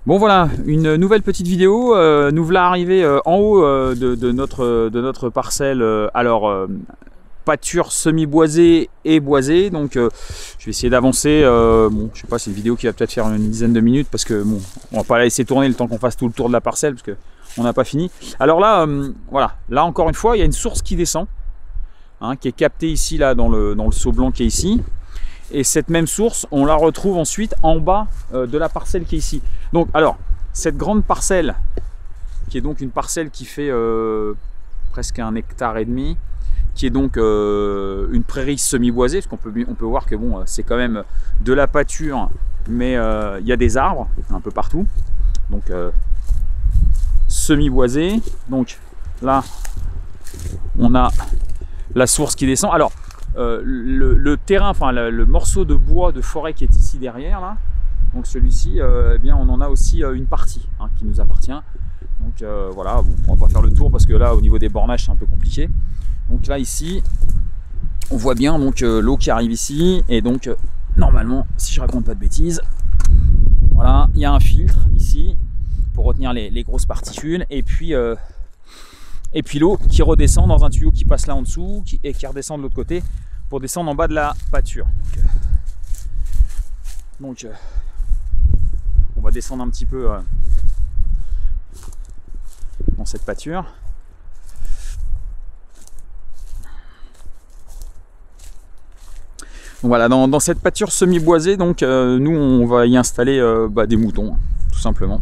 Bon voilà, une nouvelle petite vidéo. Nous voilà arrivés en haut de notre parcelle. Pâture semi-boisée et boisée. Donc je vais essayer d'avancer. Bon, je sais pas, c'est une vidéo qui va peut-être faire une dizaine de minutes parce que bon, on va pas la laisser tourner le temps qu'on fasse tout le tour de la parcelle parce que on n'a pas fini. Alors là, voilà, là encore une fois, il y a une source qui descend, hein, qui est captée ici là dans le seau blanc qui est ici. Et cette même source, on la retrouve ensuite en bas de la parcelle qui est ici. Donc, alors, cette grande parcelle, qui est donc une parcelle qui fait presque 1,5 hectare, qui est donc une prairie semi-boisée, parce on peut voir que bon, c'est quand même de la pâture, mais il y a des arbres un peu partout. Donc, semi-boisée. Donc, là, on a la source qui descend. Alors, le terrain, enfin le morceau de bois de forêt qui est ici derrière là, donc celui-ci, eh bien on en a aussi une partie hein, qui nous appartient. Donc voilà, bon, on va pas faire le tour parce que là au niveau des bornages c'est un peu compliqué. Donc là ici, on voit bien donc l'eau qui arrive ici et donc normalement, si je raconte pas de bêtises, voilà, il y a un filtre ici pour retenir les grosses particules et puis l'eau qui redescend dans un tuyau qui passe là en dessous et qui redescend de l'autre côté pour descendre en bas de la pâture. Donc on va descendre un petit peu dans cette pâture. Donc voilà, dans cette pâture semi-boisée, donc nous on va y installer des moutons, tout simplement.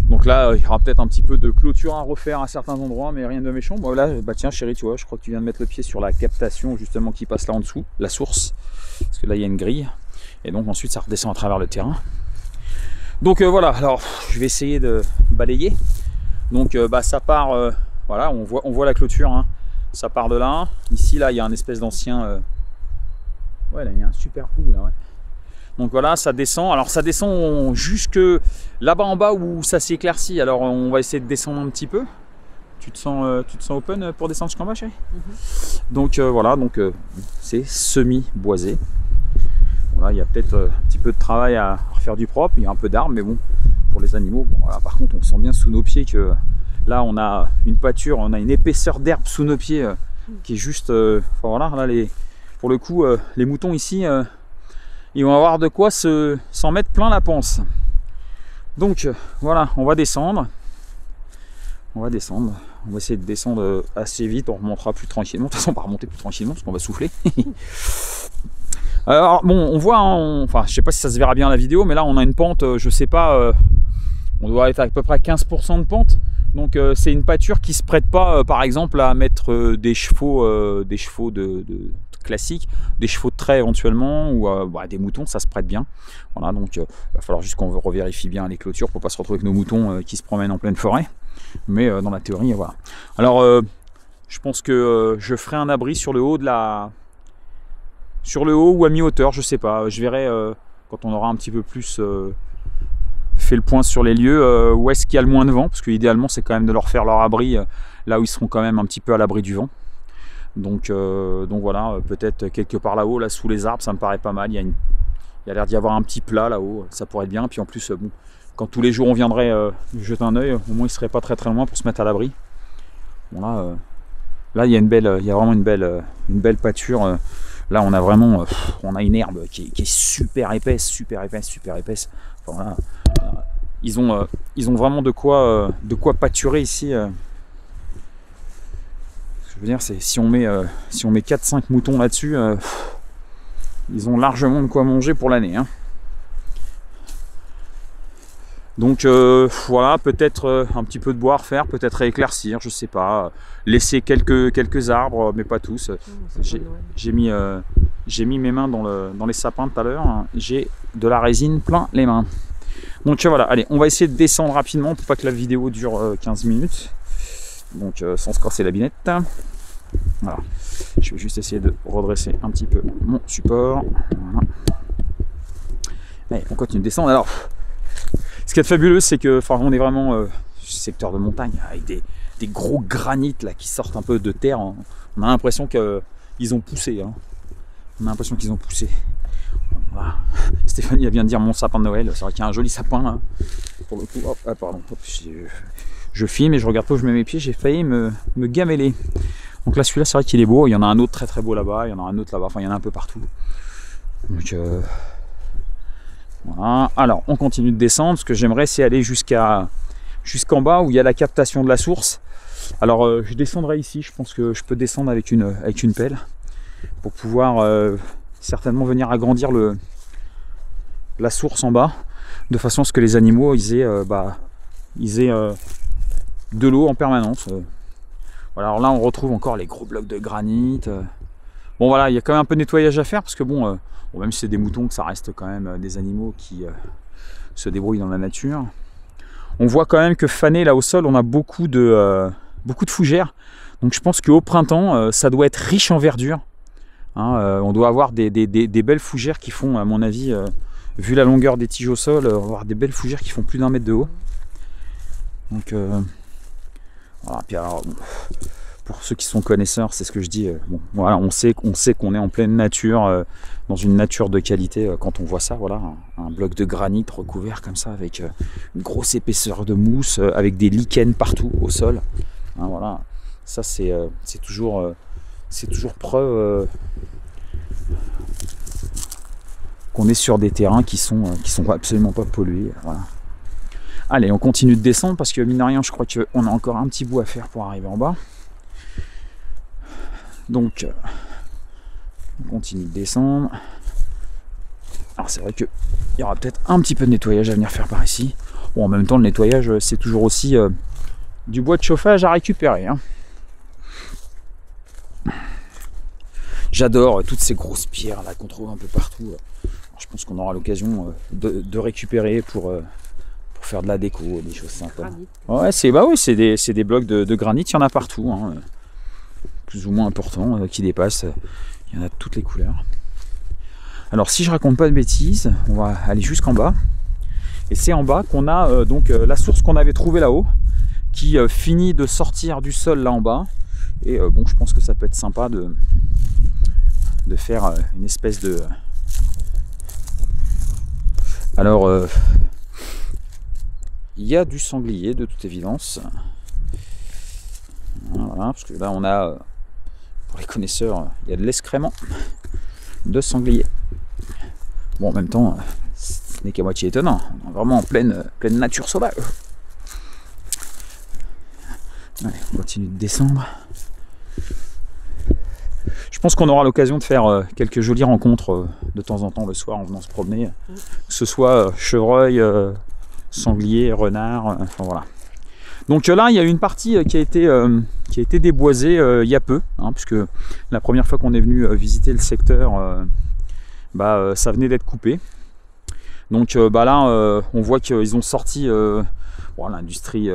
Donc là, il y aura peut-être un petit peu de clôture à refaire à certains endroits, mais rien de méchant. Bon là, bah tiens chérie, tu vois, je crois que tu viens de mettre le pied sur la captation justement qui passe là en dessous, la source. Parce que là, il y a une grille. Et donc ensuite, ça redescend à travers le terrain. Donc voilà, alors je vais essayer de balayer. Donc ça part, voilà, on voit la clôture. Hein. Ça part de là. Ici, là, il y a un espèce d'ancien... Ouais, là, il y a un super trou, là, ouais. Donc voilà, ça descend. Alors ça descend jusque là-bas en bas où ça s'éclaircit. Alors on va essayer de descendre un petit peu. Tu te sens open pour descendre jusqu'en bas, chérie? Donc voilà, donc c'est semi-boisé. Voilà, il y a peut-être un petit peu de travail à refaire du propre. Il y a un peu d'arbres, mais bon, pour les animaux. Bon, voilà, par contre, on sent bien sous nos pieds que là, on a une pâture, on a une épaisseur d'herbe sous nos pieds qui est juste. Enfin voilà, là, pour le coup, les moutons ici. Ils vont avoir de quoi s'en mettre plein la panse. Donc voilà, on va descendre. On va essayer de descendre assez vite. On remontera plus tranquillement. De toute façon, on va remonter plus tranquillement parce qu'on va souffler. Alors bon, on voit, hein, enfin je sais pas si ça se verra bien la vidéo, mais là on a une pente, je sais pas, on doit être à peu près à 15% de pente. Donc c'est une pâture qui se prête pas, par exemple, à mettre des chevaux de classiques, des chevaux de trait éventuellement, ou des moutons, ça se prête bien. Voilà, donc il va falloir juste qu'on revérifie bien les clôtures pour pas se retrouver avec nos moutons qui se promènent en pleine forêt. Mais dans la théorie, voilà. Alors je pense que je ferai un abri sur le haut ou à mi-hauteur, je sais pas. Je verrai quand on aura un petit peu plus fait le point sur les lieux où est-ce qu'il y a le moins de vent, parce que idéalement c'est quand même de leur faire leur abri là où ils seront quand même un petit peu à l'abri du vent. Donc voilà, peut-être quelque part là-haut, là sous les arbres, ça me paraît pas mal. Il y a l'air d'y avoir un petit plat là-haut, ça pourrait être bien. Puis en plus, bon, quand tous les jours on viendrait jeter un œil, au moins il serait pas très loin pour se mettre à l'abri. Bon là il y a vraiment une belle pâture. Là on a vraiment, on a une herbe qui est super épaisse. Enfin, voilà. Ils ont vraiment de quoi pâturer ici. Je veux dire, c'est si on met 4-5 moutons là-dessus, ils ont largement de quoi manger pour l'année. Hein. Donc voilà, peut-être un petit peu de bois à refaire, peut-être à éclaircir, je sais pas. Laisser quelques arbres, mais pas tous. J'ai mis mes mains dans les sapins tout à l'heure. Hein. J'ai de la résine plein les mains. Donc voilà, allez, on va essayer de descendre rapidement pour pas que la vidéo dure 15 minutes. Donc sans se casser la binette. Voilà. Je vais juste essayer de redresser un petit peu mon support. Voilà. Allez, on continue de descendre. Alors, ce qui est fabuleux, c'est que on est vraiment secteur de montagne avec des gros granites là qui sortent un peu de terre. On a l'impression qu'ils ont poussé. Hein. On a l'impression qu'ils ont poussé. Voilà. Stéphanie elle vient de dire mon sapin de Noël. C'est vrai qu'il y a un joli sapin là. pour le coup. Hop, ah pardon, hop, je filme et je regarde pas où je mets mes pieds, j'ai failli me gameler. Donc là celui-là c'est vrai qu'il est beau, il y en a un autre très très beau là-bas, il y en a un autre là-bas, enfin il y en a un peu partout. Donc voilà, alors on continue de descendre, ce que j'aimerais c'est aller jusqu'en bas où il y a la captation de la source. Alors je descendrai ici, je pense que je peux descendre avec une pelle pour pouvoir certainement venir agrandir la source en bas, de façon à ce que les animaux ils aient de l'eau en permanence. Voilà, alors là on retrouve encore les gros blocs de granit. Bon voilà, il y a quand même un peu de nettoyage à faire parce que bon, même si c'est des moutons, que ça reste quand même des animaux qui se débrouillent dans la nature. On voit quand même que fané là au sol, on a beaucoup de fougères. Donc je pense qu'au printemps, ça doit être riche en verdure. Hein, on doit avoir des belles fougères qui font, à mon avis, vu la longueur des tiges au sol, on va avoir des belles fougères qui font plus d'1 mètre de haut. Donc voilà, puis alors, pour ceux qui sont connaisseurs, c'est ce que je dis. Bon, voilà, on sait qu'on est en pleine nature, dans une nature de qualité quand on voit ça. Voilà, un bloc de granit recouvert comme ça, avec une grosse épaisseur de mousse, avec des lichens partout au sol. Hein, voilà, ça c'est toujours preuve qu'on est sur des terrains qui sont absolument pas pollués. Voilà. Allez, on continue de descendre parce que mine de rien, je crois qu'on a encore un petit bout à faire pour arriver en bas. Donc, on continue de descendre. Alors c'est vrai qu'il y aura peut-être un petit peu de nettoyage à venir faire par ici. Bon, en même temps, le nettoyage, c'est toujours aussi du bois de chauffage à récupérer. Hein. J'adore toutes ces grosses pierres là qu'on trouve un peu partout. Alors, je pense qu'on aura l'occasion de récupérer pour faire de la déco, des choses sympas. Ouais, c'est des blocs de granit, il y en a partout, hein, plus ou moins importants, qui dépassent. Il y en a de toutes les couleurs. Alors si je raconte pas de bêtises, on va aller jusqu'en bas. Et c'est en bas qu'on a donc la source qu'on avait trouvée là-haut, qui finit de sortir du sol là en bas. Et bon, je pense que ça peut être sympa de faire une espèce de... Alors, il y a du sanglier de toute évidence. Voilà, parce que là on a, pour les connaisseurs, il y a de l'excrément de sanglier. Bon, en même temps, ce n'est qu'à moitié étonnant. On est vraiment en pleine nature sauvage. Allez, on continue de descendre. Je pense qu'on aura l'occasion de faire quelques jolies rencontres de temps en temps le soir en venant se promener. Que ce soit chevreuil, sanglier, renard, enfin voilà. Donc là, il y a une partie qui a été déboisée il y a peu, hein, puisque la première fois qu'on est venu visiter le secteur, ça venait d'être coupé. Donc là, on voit qu'ils ont sorti l'industrie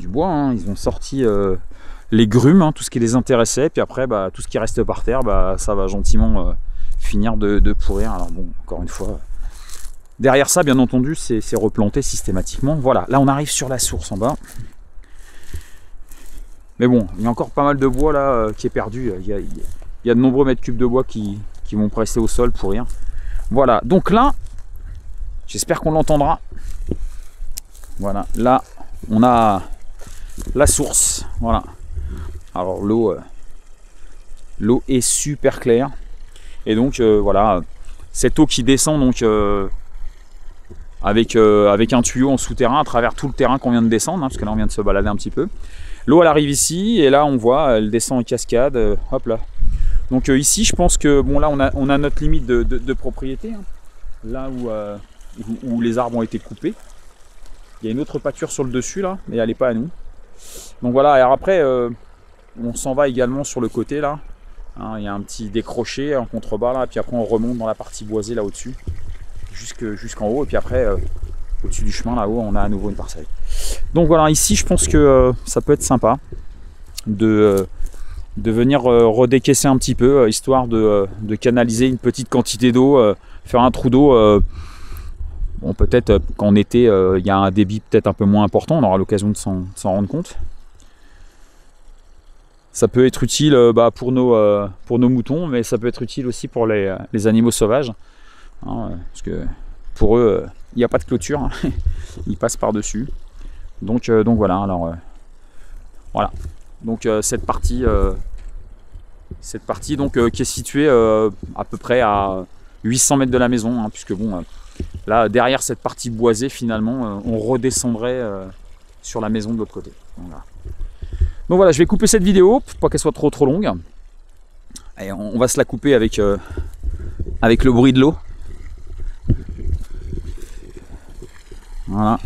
du bois, hein, ils ont sorti les grumes, hein, tout ce qui les intéressait, puis après tout ce qui reste par terre, ça va gentiment finir de pourrir. Alors bon, encore une fois, derrière ça, bien entendu, c'est replanté systématiquement. Voilà, là on arrive sur la source en bas. Mais bon, il y a encore pas mal de bois là qui est perdu. Il y a de nombreux mètres cubes de bois qui vont presser au sol pour rien. Voilà, donc là, j'espère qu'on l'entendra. Voilà, là, on a la source. Voilà. Alors l'eau est super claire. Et donc voilà, cette eau qui descend donc avec un tuyau en souterrain à travers tout le terrain qu'on vient de descendre, hein, parce que là on vient de se balader un petit peu. L'eau elle arrive ici et là on voit elle descend en cascade, hop là. Donc ici je pense que bon là on a notre limite de propriété, hein, là où les arbres ont été coupés. Il y a une autre pâture sur le dessus là, mais elle n'est pas à nous. Donc voilà, alors après on s'en va également sur le côté là. Hein, il y a un petit décroché en contrebas là, puis après on remonte dans la partie boisée là au-dessus, jusqu'en haut, et puis après au-dessus du chemin là-haut on a à nouveau une parcelle. Donc voilà, ici je pense que ça peut être sympa de venir redécaisser un petit peu, histoire de canaliser une petite quantité d'eau, faire un trou d'eau. Bon, peut-être qu'en été il y a un débit peut-être un peu moins important, on aura l'occasion de s'en rendre compte. Ça peut être utile pour nos moutons, mais ça peut être utile aussi pour les animaux sauvages. Hein, parce que pour eux, il n'y a pas de clôture, hein. Ils passent par-dessus. Donc voilà, alors voilà. Donc cette partie donc, qui est située à peu près à 800 mètres de la maison, hein, puisque bon, là derrière cette partie boisée, finalement, on redescendrait sur la maison de l'autre côté. Voilà. Donc voilà, je vais couper cette vidéo, pour pas qu'elle soit trop longue. Et on va se la couper avec le bruit de l'eau. Voilà.